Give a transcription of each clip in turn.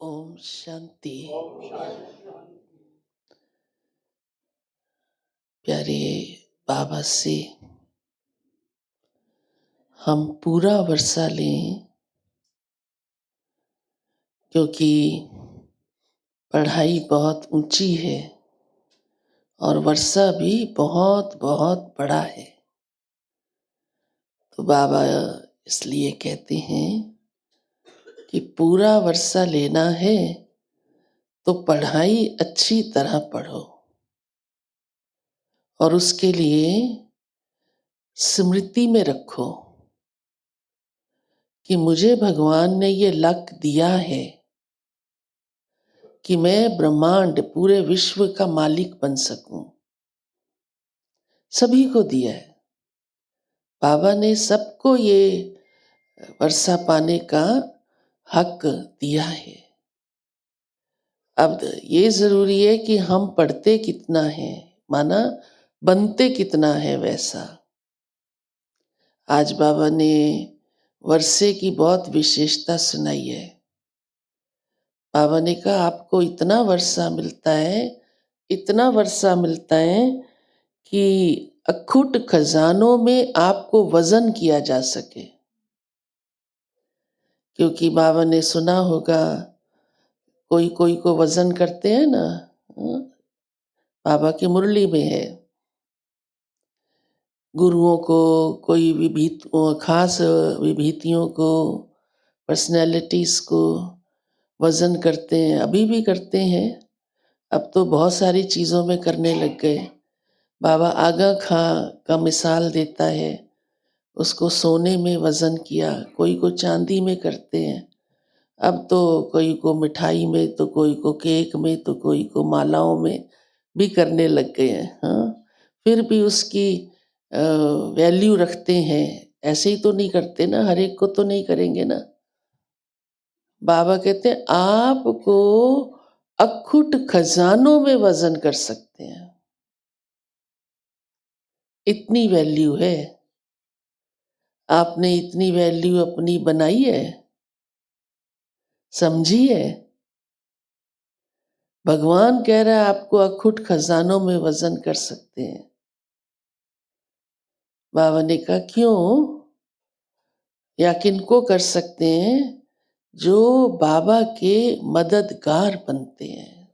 ओम शांति। प्यारे बाबा से हम पूरा वर्षा लें, क्योंकि पढ़ाई बहुत ऊंची है और वर्षा भी बहुत बहुत बड़ा है। तो बाबा इसलिए कहते हैं कि पूरा वर्षा लेना है तो पढ़ाई अच्छी तरह पढ़ो, और उसके लिए स्मृति में रखो कि मुझे भगवान ने ये लक दिया है कि मैं ब्रह्मांड पूरे विश्व का मालिक बन सकूं। सभी को दिया है बाबा ने, सबको ये वर्षा पाने का हक दिया है। अब ये जरूरी है कि हम पढ़ते कितना है, माना बनते कितना है वैसा। आज बाबा ने वर्षे की बहुत विशेषता सुनाई है। बाबा ने कहा आपको इतना वर्षा मिलता है, इतना वर्षा मिलता है कि अखुट खजानों में आपको वजन किया जा सके। क्योंकि बाबा ने सुना होगा, कोई कोई को वजन करते हैं ना, बाबा की मुरली में है, गुरुओं को, कोई खास विभूतियों को, पर्सनैलिटीज को वजन करते हैं, अभी भी करते हैं। अब तो बहुत सारी चीज़ों में करने लग गए। बाबा आगा खां का मिसाल देता है, उसको सोने में वजन किया, कोई को चांदी में करते हैं। अब तो कोई को मिठाई में, तो कोई को केक में, तो कोई को मालाओं में भी करने लग गए हैं। हाँ, फिर भी उसकी वैल्यू रखते हैं। ऐसे ही तो नहीं करते ना, हर एक को तो नहीं करेंगे ना। बाबा कहते हैं आपको अखुट खजानों में वजन कर सकते हैं, इतनी वैल्यू है। आपने इतनी वैल्यू अपनी बनाई है, समझी है। भगवान कह रहा है आपको अखुट खजानों में वजन कर सकते हैं। बाबा ने कहा क्यों, या किनको कर सकते हैं? जो बाबा के मददगार बनते हैं,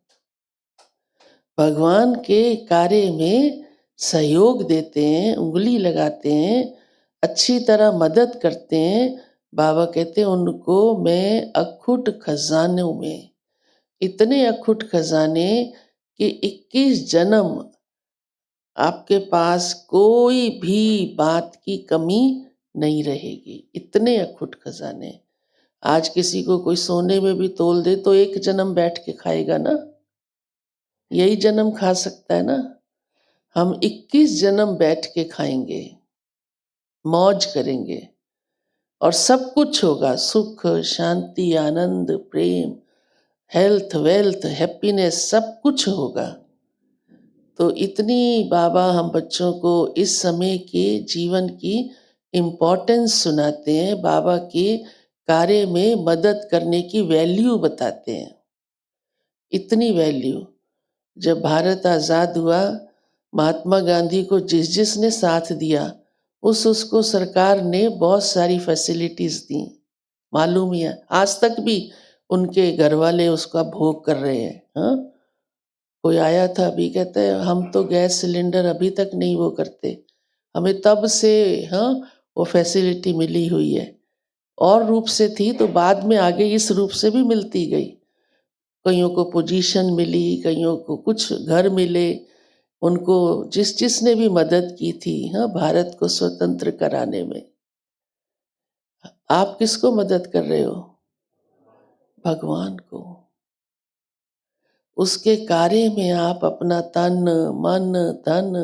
भगवान के कार्य में सहयोग देते हैं, उंगली लगाते हैं, अच्छी तरह मदद करते हैं। बाबा कहते हैं उनको मैं अखुट खजानों में, इतने अखुट खजाने कि 21 जन्म आपके पास कोई भी बात की कमी नहीं रहेगी। इतने अखुट खजाने। आज किसी को कोई सोने में भी तोल दे तो एक जन्म बैठ के खाएगा ना, यही जन्म खा सकता है ना। हम 21 जन्म बैठ के खाएंगे, मौज करेंगे, और सब कुछ होगा, सुख शांति आनंद प्रेम, हेल्थ वेल्थ हैप्पीनेस, सब कुछ होगा। तो इतनी बाबा हम बच्चों को इस समय के जीवन की इम्पोर्टेंस सुनाते हैं, बाबा के कार्य में मदद करने की वैल्यू बताते हैं। इतनी वैल्यू, जब भारत आज़ाद हुआ, महात्मा गांधी को जिस जिसने साथ दिया उसको सरकार ने बहुत सारी फैसिलिटीज दी। मालूम ही है, आज तक भी उनके घर वाले उसका भोग कर रहे हैं। हाँ, कोई आया था अभी, कहते हैं हम तो गैस सिलेंडर अभी तक नहीं वो करते, हमें तब से हाँ वो फैसिलिटी मिली हुई है। और रूप से थी तो बाद में आगे इस रूप से भी मिलती गई। कईयों को पोजीशन मिली, कईयों को कुछ घर मिले, उनको जिस जिसने भी मदद की थी हाँ भारत को स्वतंत्र कराने में। आप किसको मदद कर रहे हो? भगवान को। उसके कार्य में आप अपना तन मन धन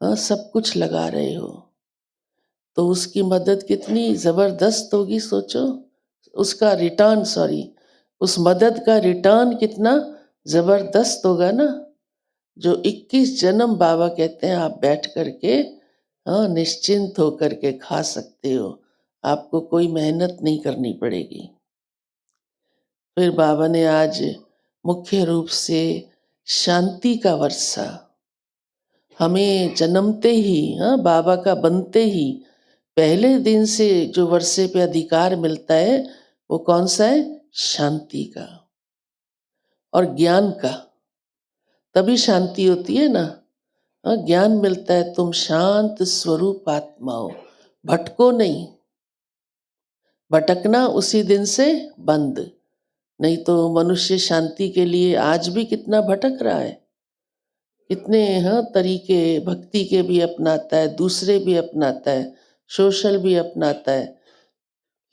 हाँ सब कुछ लगा रहे हो, तो उसकी मदद कितनी जबरदस्त होगी सोचो। उसका रिटर्न, उस मदद का रिटर्न कितना जबरदस्त होगा ना। जो 21 जन्म बाबा कहते हैं आप बैठ करके हाँ निश्चिंत होकर के खा सकते हो, आपको कोई मेहनत नहीं करनी पड़ेगी। फिर बाबा ने आज मुख्य रूप से शांति का वर्षा हमें जन्मते ही, बाबा का बनते ही पहले दिन से जो वर्षे पे अधिकार मिलता है वो कौन सा है? शांति का और ज्ञान का। तभी शांति होती है ना। ज्ञान मिलता है, तुम शांत स्वरूप आत्मा हो, भटको नहीं। भटकना उसी दिन से बंद। नहीं तो मनुष्य शांति के लिए आज भी कितना भटक रहा है, कितने तरीके भक्ति के भी अपनाता है, दूसरे भी अपनाता है, सोशल भी अपनाता है।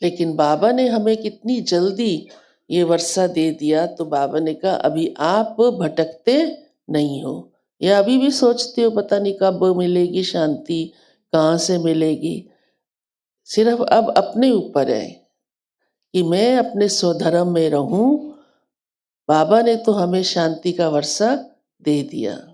लेकिन बाबा ने हमें कितनी जल्दी ये वर्षा दे दिया, तो बाबा ने कहा अभी आप भटकते नहीं हो, या अभी भी सोचते हो पता नहीं कब मिलेगी शांति, कहाँ से मिलेगी। सिर्फ अब अपने ऊपर है कि मैं अपने स्वधर्म में रहूं। बाबा ने तो हमें शांति का वर्षा दे दिया।